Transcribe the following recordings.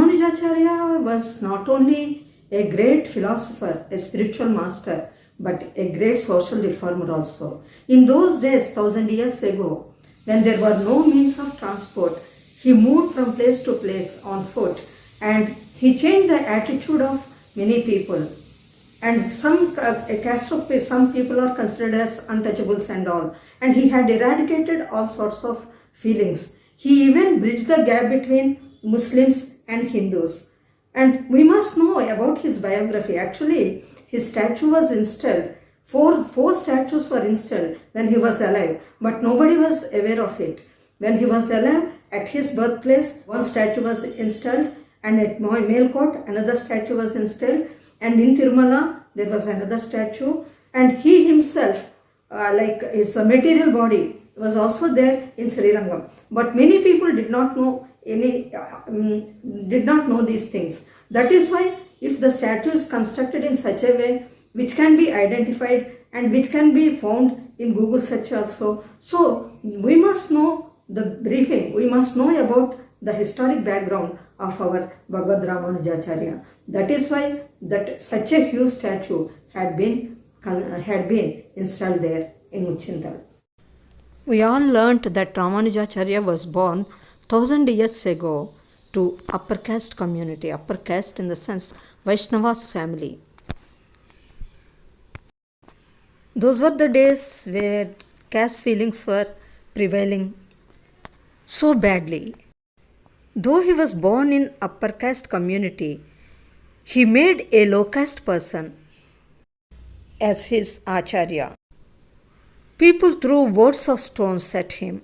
Ramanujacharya was not only a great philosopher, a spiritual master, but a great social reformer also. In those days, 1000 years ago, when there were no means of transport, he moved from place to place on foot, and he changed the attitude of many people. And some caste of some people are considered as untouchables and all. And he had eradicated all sorts of feelings. He even bridged the gap between Muslims and Hindus. And we must know about his biography. Actually, his statue was installed. Four statues were installed when he was alive, but nobody was aware of it. When he was alive, at his birthplace, one statue was installed, and at Melkote, another statue was installed, and in Tirumala, there was another statue, and he himself, his material body, was also there in Srirangam. But many people did not know these things. That is why, if the statue is constructed in such a way which can be identified and which can be found in Google search also, so we must know the briefing, we must know about the historic background of our Bhagavad Ramanujacharya. That is why that such a huge statue had been installed there in Uchintal. We all learnt that Ramanujacharya was born 1000 years ago to upper caste community, upper caste in the sense Vaishnava's family. Those were the days where caste feelings were prevailing so badly. Though he was born in upper caste community, he made a low caste person as his acharya. People threw words of stones at him.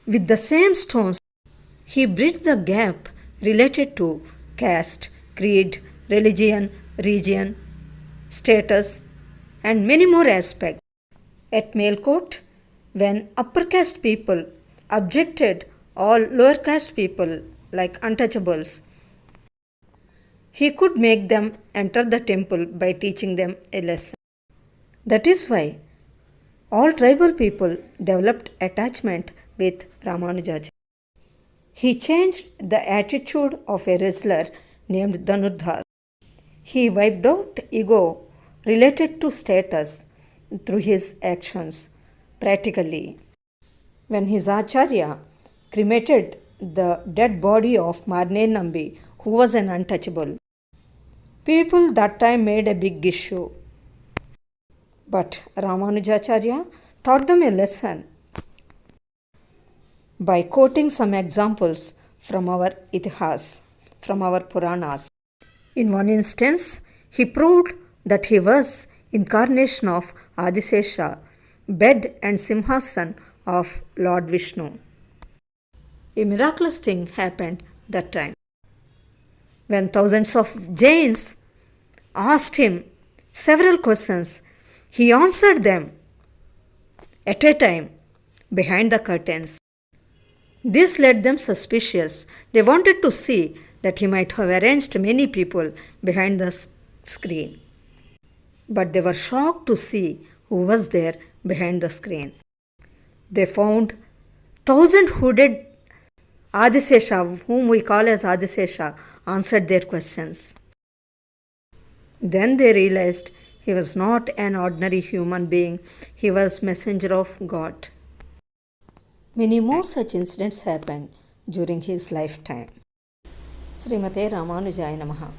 With the same stones, he bridged the gap related to caste, creed, religion, region, status, and many more aspects. At Melkote, when upper caste people objected all lower caste people like untouchables, he could make them enter the temple by teaching them a lesson. That is why all tribal people developed attachment with Ramanujacharya. He changed the attitude of a wrestler named Dhanurdhar. He wiped out ego related to status through his actions practically. When his acharya cremated the dead body of Marne Nambi, who was an untouchable, people that time made a big issue. But Ramanujacharya taught them a lesson by quoting some examples from our Itihas, from our Puranas. In one instance, he proved that he was incarnation of Adisesha, bed and Simhasan of Lord Vishnu. A miraculous thing happened that time. When thousands of Jains asked him several questions, he answered them at a time behind the curtains. This led them suspicious. They wanted to see that he might have arranged many people behind the screen. But they were shocked to see who was there behind the screen. They found 1,000 hooded Adisesha, whom we call as Adisesha, answered their questions. Then they realized he was not an ordinary human being, he was messenger of God. Many more such incidents happened during his lifetime. Srimate Ramanujaya Namaha.